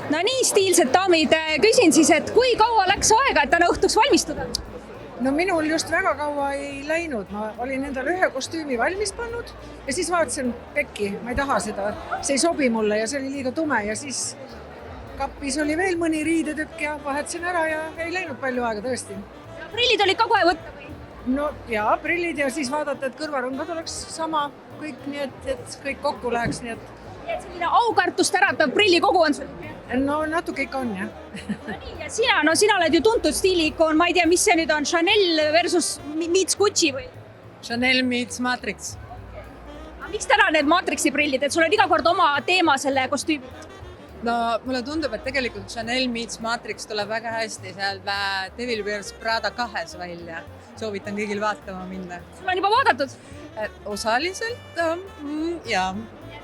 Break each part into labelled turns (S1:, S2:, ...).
S1: No nii stiilsed daamid, küsin siis, et kui kaua läks aega, et täna õhtuks valmistuda?
S2: No minul just väga kaua ei läinud, ma olin endale ühe kostüümi valmis pannud ja siis vaatasin pekki, ma ei taha seda, see ei sobi mulle ja see oli liiga tume ja siis kappis oli veel mõni riidetükk ja vahetasin ära ja ei läinud palju aega tõesti.
S1: Prillid olid ka kohe võtta või?
S2: No ja prillid ja siis vaadata, et kõrvarõngad oleks sama kõik, nii et kõik kokku läheks, nii
S1: et selline aukartust äratav prillikogu on sul?
S2: No natuke ikka on, jah.
S1: No nii, ja sina oled ju tuntud stiiliikoon, ma ei tea, mis see nüüd on, Chanel versus meets Gucci või?
S3: Chanel meets Matrix.
S1: Miks täna need Matrixi prillid, et sul on iga kord oma teema selle kostüümi?
S3: No mulle tundub, et tegelikult Chanel meets Matrix tuleb väga hästi seal Devil Wears Prada 2 välja. Soovitan kõigil vaatama minna.
S1: Sul on juba vaadatud?
S3: Osaliselt, jaa.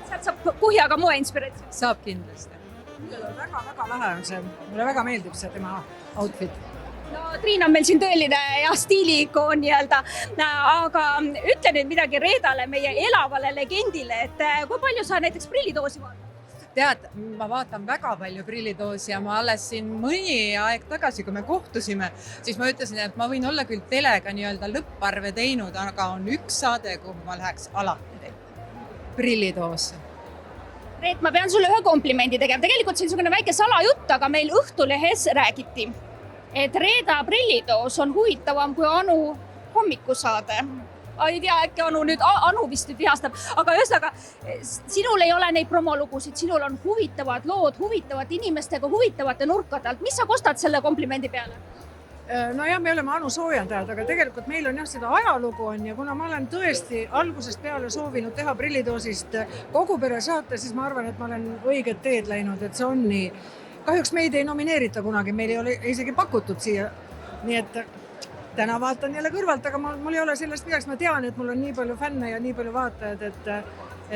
S1: Sealt saab kuhjaga moe inspiratsioon.
S3: Saab kindlasti.
S2: Väga lahe on see, mulle väga meeldib see tema outfit.
S1: No Triin on meil siin tõeline stiiliikoon nii-öelda, aga ütle nüüd midagi Reedale, meie elavale legendile, et kui palju sa näiteks prillidoosi vaatad?
S3: Tead, ma vaatan väga palju prillidoosi ja ma alles siin mõni aeg tagasi, kui me kohtusime, siis ma ütlesin, et ma võin olla küll telega nii-öelda lõpparve teinud, aga on üks saade, kuhu ma läheks alati. Prillidoos.
S1: Reet, ma pean sulle ühe komplimendi tegema. Tegelikult see on niisugune väike salajutt, aga meil Õhtulehes räägiti, et Reeda prillidoos on huvitavam kui Anu hommikusaade. Ei tea, äkki Anu vist nüüd vihastab, aga ühesõnaga, sinul ei ole neid promolugusid, sinul on huvitavad lood, huvitavate inimestega, huvitavate nurkade alt. Mis sa kostad selle komplimendi peale?
S2: No jah, me oleme Anu soojendajad, aga tegelikult meil on jah seda ajalugu on ja kuna ma olen tõesti algusest peale soovinud teha prillidoosist kogu pere saate, siis ma arvan, et ma olen õiget teed läinud, et see on nii. Kahjuks meid ei nomineerita kunagi, meil ei ole isegi pakutud siia. Nii et täna vaatan jälle kõrvalt, aga mul ei ole sellest midagi, ma tean, et mul on nii palju fänne ja nii palju vaatajad,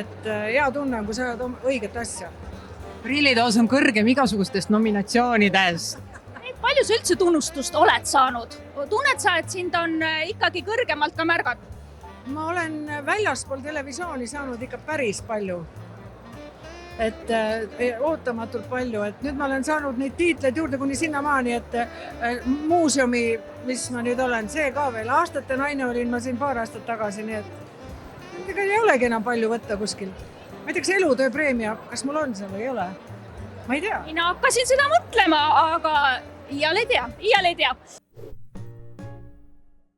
S2: et hea tunne on, kui sa ajad õiget asja.
S3: Prillidoos on kõrgem igasugustest nominatsioonidest.
S1: Palju sa üldse tunnustust oled saanud? Tunned sa, et sind on ikkagi kõrgemalt ka märgatud?
S2: Ma olen väljaspool televisiooni saanud ikka päris palju. Et ootamatult palju, et nüüd ma olen saanud neid tiitleid juurde kuni sinnamaani, et muuseumi, mis ma nüüd olen, see ka veel. Aastate naine olin ma siin paar aastat tagasi, nii et ega ei olegi enam palju võtta kuskil. Ma ei tea, kas elutööpreemia, kas mul on see või ei ole? Ma ei tea.
S1: Mina hakkasin seda mõtlema, aga iial ei tea.